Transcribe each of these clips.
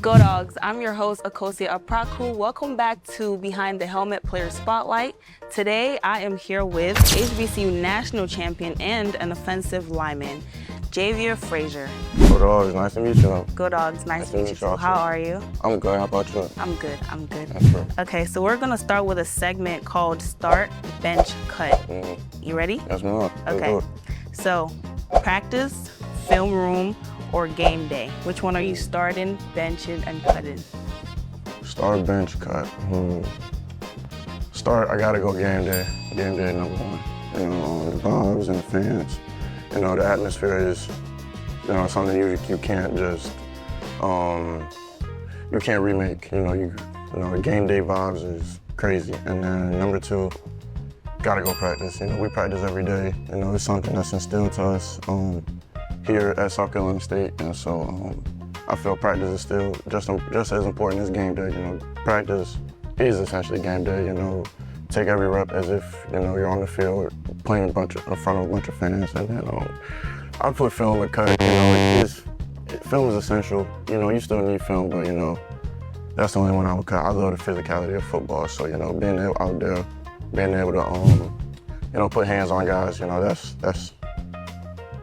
Go Dogs, I'm your host, Akosia Apraku. Welcome back to Behind the Helmet Player Spotlight. Today, I am here with HBCU National Champion and an offensive lineman, Jayvier Frazier. Go Dogs, nice to meet you. Go Dogs, nice to meet you too. How are you? I'm good, how about you? I'm good. That's true. Okay, so we're gonna start with a segment called Start, Bench, Cut. You ready? Yes, ma'am. Okay, so practice, film room, or game day? Which one are you starting, benching, and cutting? Start, bench, cut. Start, I gotta go game day. Game day number one. You know, the vibes and the fans. You know, the atmosphere is, you know, something you can't just, you can't remake. You know, the game day vibes is crazy. And then number two, gotta go practice. You know, we practice every day. You know, it's something that's instilled to us here at South Carolina State, and so I feel practice is still just as important as game day. You know, practice is essentially game day. You know, take every rep as if you're on the field playing in front of a bunch of fans, and then I put film and cut. You know, film is essential. You know, you still need film, but you know, that's the only one I would cut. I love the physicality of football, so you know, being out there, being able to put hands on guys. You know,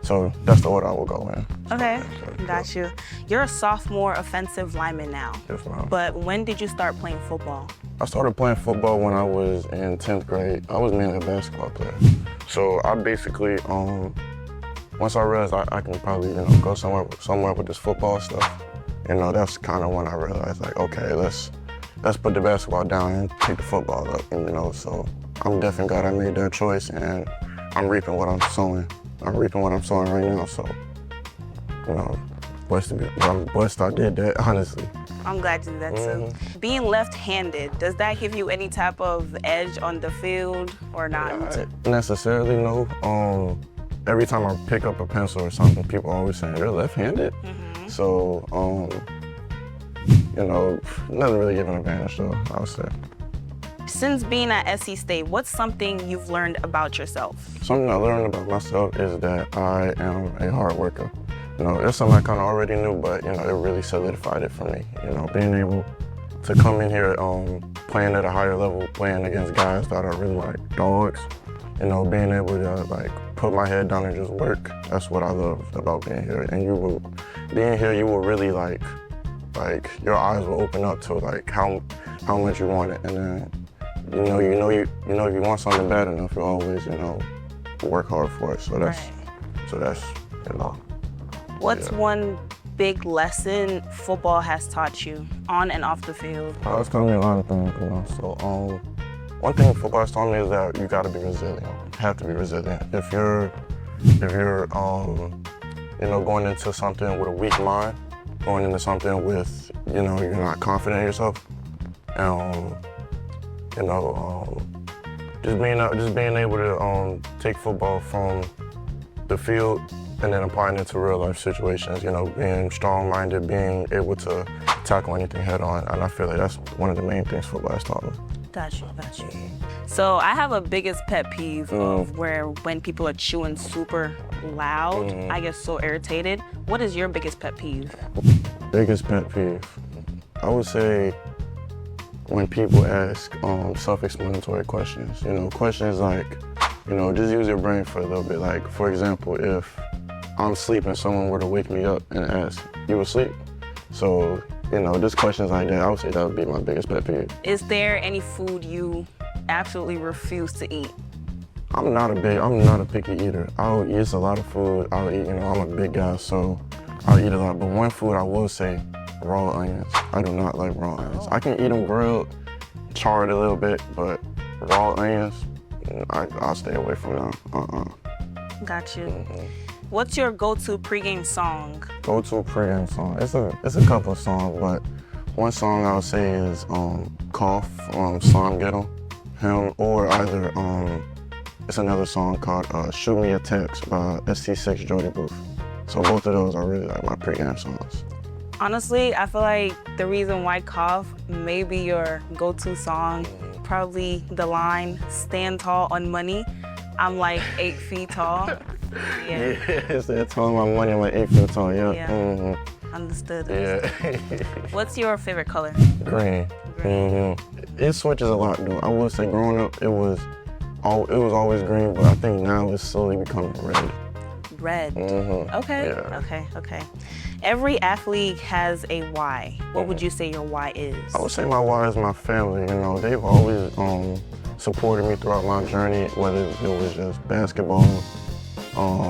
So that's the order I will go in. Okay, got you. You're a sophomore offensive lineman now. Yes, ma'am. But when did you start playing football? I started playing football when I was in 10th grade. I was mainly a basketball player. So I basically, once I realized I can probably, go somewhere with this football stuff, that's kind of when I realized, like, okay, let's put the basketball down and take the football up, so I'm definitely glad I made that choice, and I'm reaping what I'm sowing. I'm reaping what I'm sowing right now, so, I'm blessed I did that, honestly. I'm glad you did that too. Being left-handed, does that give you any type of edge on the field or not? Not necessarily, no. Every time I pick up a pencil or something, people always saying, you're left-handed? So, nothing really giving an advantage though, I would say. Since being at SC State, what's something you've learned about yourself? Something I learned about myself is that I am a hard worker. It's something I kind of already knew, but it really solidified it for me. Being able to come in here playing at a higher level, playing against guys that are really like dogs, being able to put my head down and just work. That's what I love about being here. And being here, you will really like your eyes will open up to how much you want it, and then if you want something bad enough, you always work hard for it. So that's What's one big lesson football has taught you on and off the field? It's taught me a lot of things. So one thing football has taught me is that you got to be resilient. You have to be resilient. If you're going into something with a weak mind, going into something with you're not confident in yourself, just being able to take football from the field and then applying it to real life situations, being strong-minded, being able to tackle anything head on. And I feel like that's one of the main things football has taught me. Got you. So I have a biggest pet peeve of when people are chewing super loud, I get so irritated. What is your biggest pet peeve? Biggest pet peeve? I would say when people ask self-explanatory questions. Questions like, just use your brain for a little bit. Like, for example, if I'm sleeping, someone were to wake me up and ask, you asleep? So, just questions like that, I would say that would be my biggest pet peeve. Is there any food you absolutely refuse to eat? I'm not a picky eater. I'll eat a lot of food. I'll eat, I'm a big guy, so I'll eat a lot. But one food I will say, raw onions. I do not like raw onions. I can eat them grilled, charred a little bit, but raw onions, I'll stay away from them. Got you. What's your go-to pregame song? Go-to pregame song? It's a couple of songs, but one song I would say is Cough, Slime Ghetto, him, or either it's another song called Shoot Me a Text by ST6 Jordy Booth. So both of those are really like my pregame songs. Honestly, I feel like the reason why Cough may be your go-to song, probably the line, stand tall on money. I'm like 8 feet tall. Yeah. Yes, they're telling my money. I'm like 8 feet tall. Yeah. Yeah. Understood. Yeah. What's your favorite color? Green. It switches a lot though. I would say growing up it was always green, but I think now it's slowly becoming red. Red. Okay. Yeah. Okay. Every athlete has a why. What would you say your why is? I would say my why is my family. You know, they've always supported me throughout my journey, whether it was just basketball,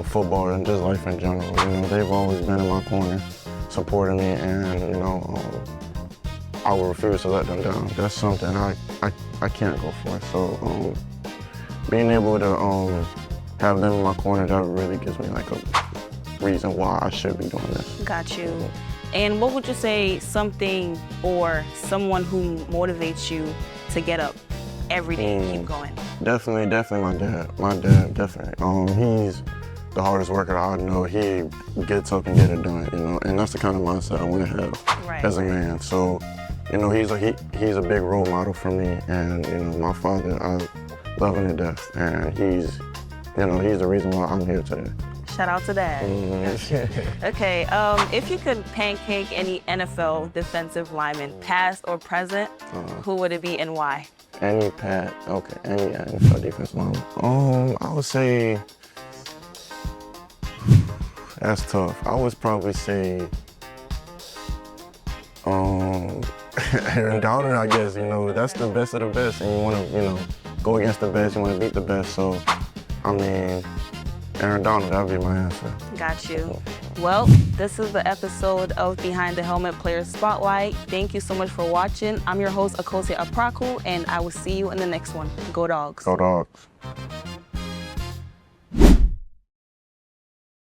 football, and just life in general. You know, they've always been in my corner, supporting me, and you know, I will refuse to let them down. That's something I can't go for. So being able to have them in my corner, that really gives me like a reason why I should be doing this. Got you. And what would you say something or someone who motivates you to get up every day and keep going? Definitely my dad. My dad, definitely. He's the hardest worker I know. He gets up and get it done, you know, and that's the kind of mindset I want to have as a man. So, you know, he's a big role model for me, and you know, my father, I love him to death, and he's the reason why I'm here today. Shout out to Dad. Okay, if you could pancake any NFL defensive lineman, past or present, who would it be and why? Any NFL defensive lineman. I would say, that's tough. I would probably say, Aaron Donald, I guess. You know, that's the best of the best, and you want to, you know, go against the best. You want to beat the best. So, I mean, Aaron Donald, that would be my answer. Got you. Well, this is the episode of Behind the Helmet Players Spotlight. Thank you so much for watching. I'm your host, Akose Apraku, and I will see you in the next one. Go Dogs. Go Dogs.